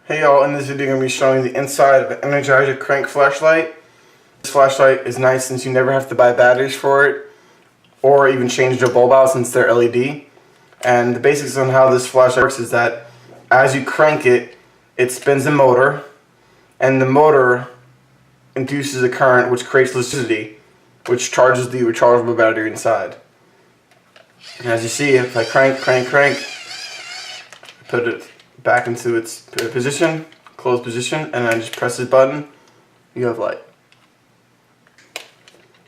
Hey y'all, in this video I'm going to be showing the inside of an Energizer crank flashlight. This flashlight is nice since you never have to buy batteries for it or even change the bulb out since they're LED. And the basics on how this flashlight works is that as you crank it, it spins the motor, and the motor induces a current which creates electricity, which charges the rechargeable battery inside. And as you see, if I crank, put it back into its position, closed position, and I just press this button, you have light.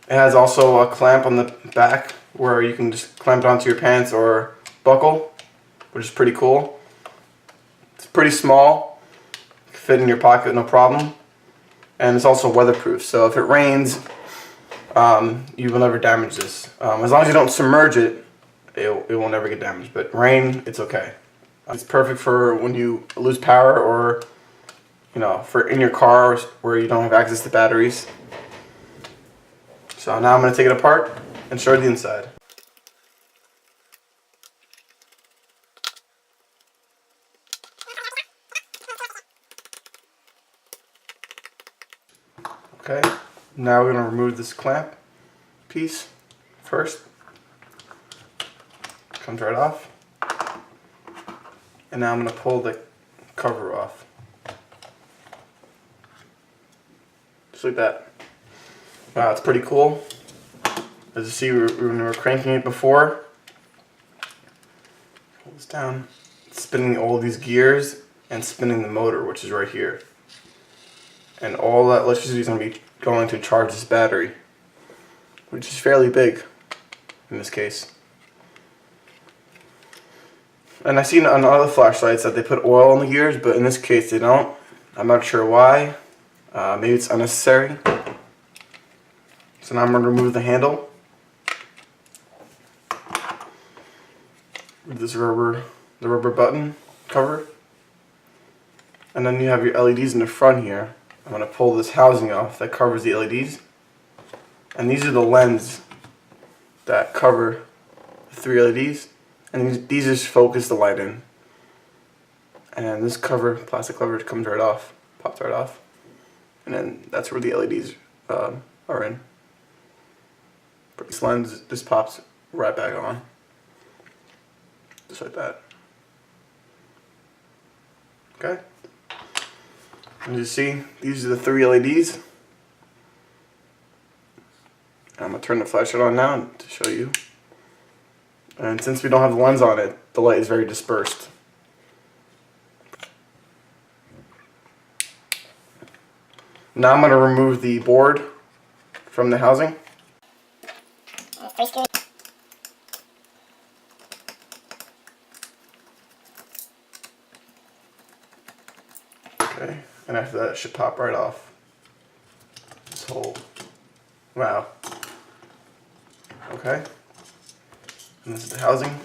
It has also a clamp on the back where you can just clamp it onto your pants or buckle, which is pretty cool. It's pretty small, fit in your pocket no problem, and it's also weatherproof, so if it rains, you will never damage this. As long as you don't submerge it, it will never get damaged, but rain, it's okay. It's perfect for when you lose power or, for in your car where you don't have access to batteries. So now I'm going to take it apart and show you the inside. Okay, now we're going to remove this clamp piece first. Comes right off. And now I'm going to pull the cover off. Just like that. Wow, it's pretty cool. As you see, when we were cranking it before, hold this down, it's spinning all of these gears and spinning the motor, which is right here. And all that electricity is going to be going to charge this battery, which is fairly big in this case. And I've seen on other flashlights that they put oil in the gears, but in this case they don't. I'm not sure why. Maybe it's unnecessary. So now I'm going to remove the handle with this the rubber button cover. And then you have your LEDs in the front here. I'm going to pull this housing off that covers the LEDs. And these are the lens that cover the 3 LEDs. And these just focus the light in. And this cover, plastic cover, comes right off, pops right off. And then that's where the LEDs are in. But this lens just pops right back on. Just like that. Okay? And you see, these are the 3 LEDs. I'm going to turn the flashlight on now to show you. And since we don't have the lens on it, the light is very dispersed. Now I'm going to remove the board from the housing. Okay, and after that it should pop right off. This whole, wow. Okay. And this is the housing.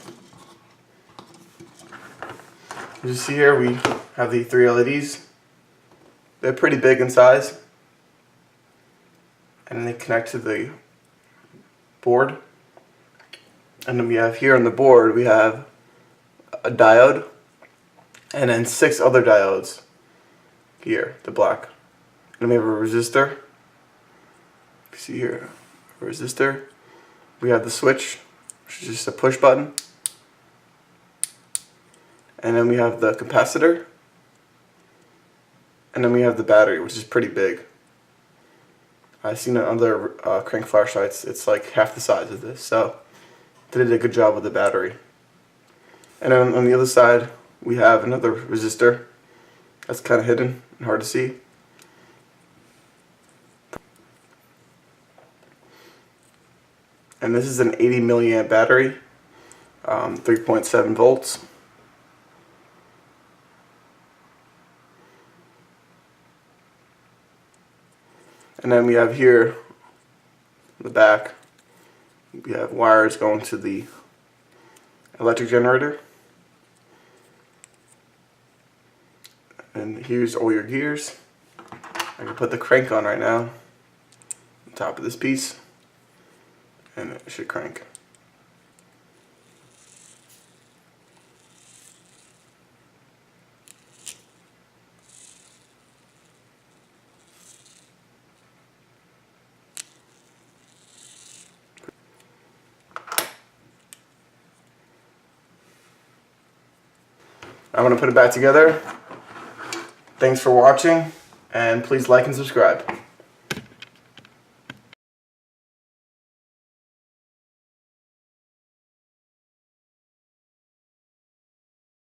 As you see here, we have the 3 LEDs. They're pretty big in size. And they connect to the board. And then we have here on the board, we have a diode. And then 6 other diodes here, the black. And we have a resistor. You see here, a resistor. We have the switch, which is just a push button. And then we have the capacitor. And then we have the battery, which is pretty big. I've seen on other crank flashlights, it's like half the size of this. So they did a good job with the battery. And then on the other side, we have another resistor that's kind of hidden and hard to see. And this is an 80 milliamp battery, 3.7 volts. And then we have here, in the back, we have wires going to the electric generator. And here's all your gears. I can put the crank on right now, on top of this piece, and it should crank. I'm going to put it back together. Thanks for watching, and please like and subscribe.